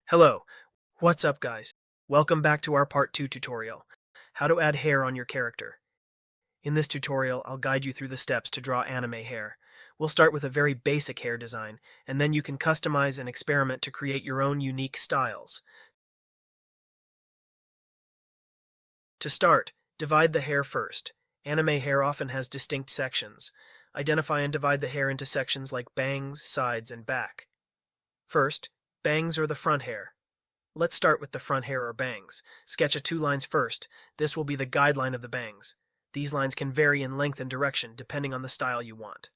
Hello, what's up guys? Welcome back to our part 2 tutorial, how to add hair on your character. In this tutorial, I'll guide you through the steps to draw anime hair. We'll start with a very basic hair design, and then you can customize and experiment to create your own unique styles. To start, divide the hair first. Anime hair often has distinct sections. Identify and divide the hair into sections like bangs, sides, and back. First, bangs or the front hair. Let's start with the front hair or bangs. Sketch a 2 lines first. This will be the guideline of the bangs. These lines can vary in length and direction depending on the style you want.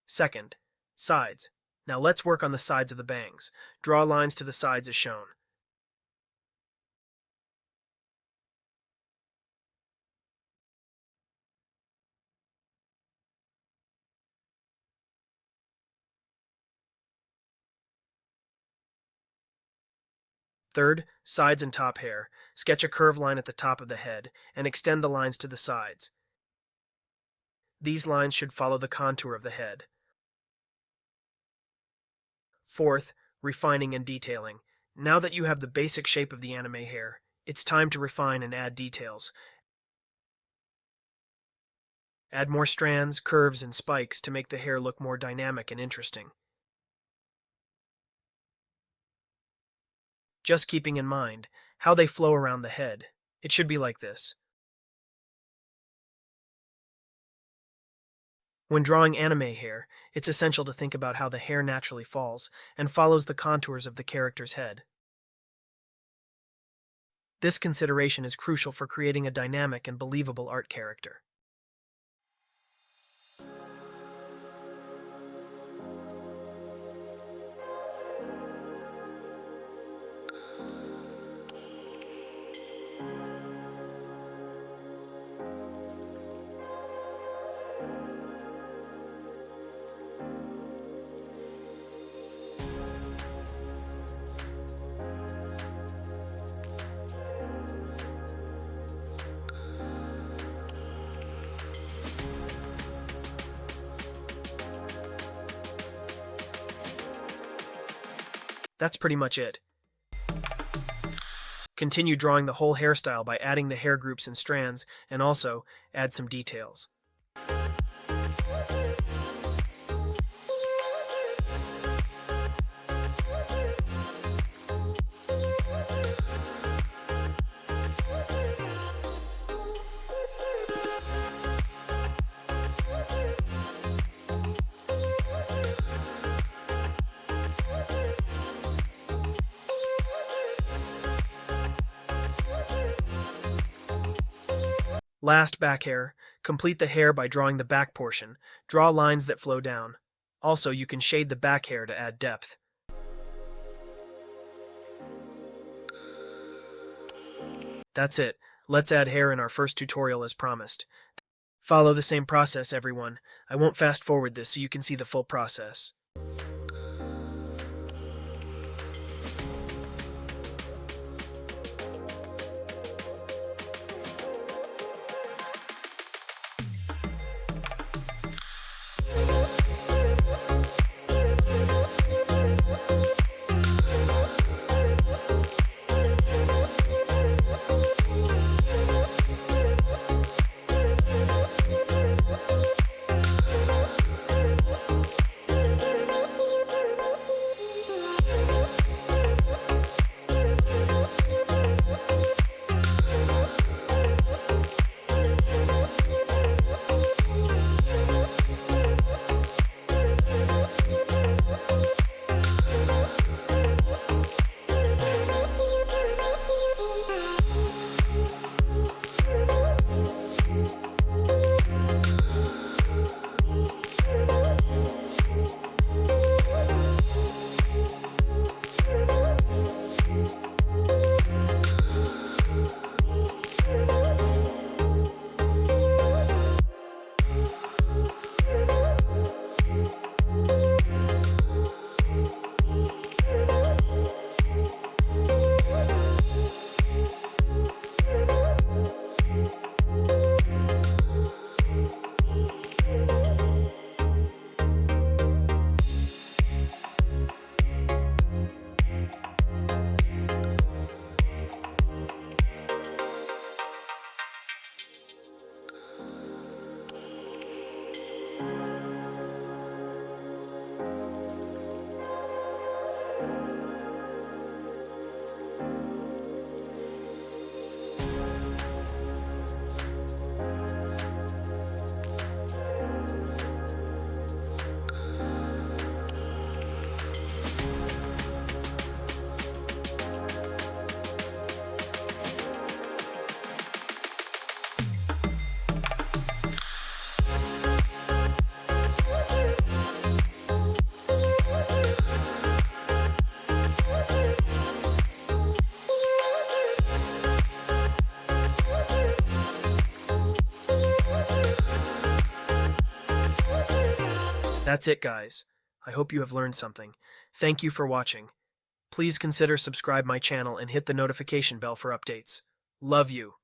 Second, sides. Now let's work on the sides of the bangs. Draw lines to the sides as shown. Third, sides and top hair. Sketch a curved line at the top of the head and extend the lines to the sides. These lines should follow the contour of the head. Fourth, refining and detailing. Now that you have the basic shape of the anime hair, it's time to refine and add details. Add more strands, curves, and spikes to make the hair look more dynamic and interesting. Just keeping in mind how they flow around the head. It should be like this. When drawing anime hair, it's essential to think about how the hair naturally falls and follows the contours of the character's head. This consideration is crucial for creating a dynamic and believable art character. That's pretty much it. Continue drawing the whole hairstyle by adding the hair groups and strands, and also add some details. Last, back hair. Complete the hair by drawing the back portion. Draw lines that flow down. Also, you can shade the back hair to add depth. That's it. Let's add hair in our first tutorial as promised. Follow the same process, everyone. I won't fast forward this so you can see the full process. That's it, guys. I hope you have learned something. Thank you for watching. Please consider subscribe my channel and hit the notification bell for updates. Love you.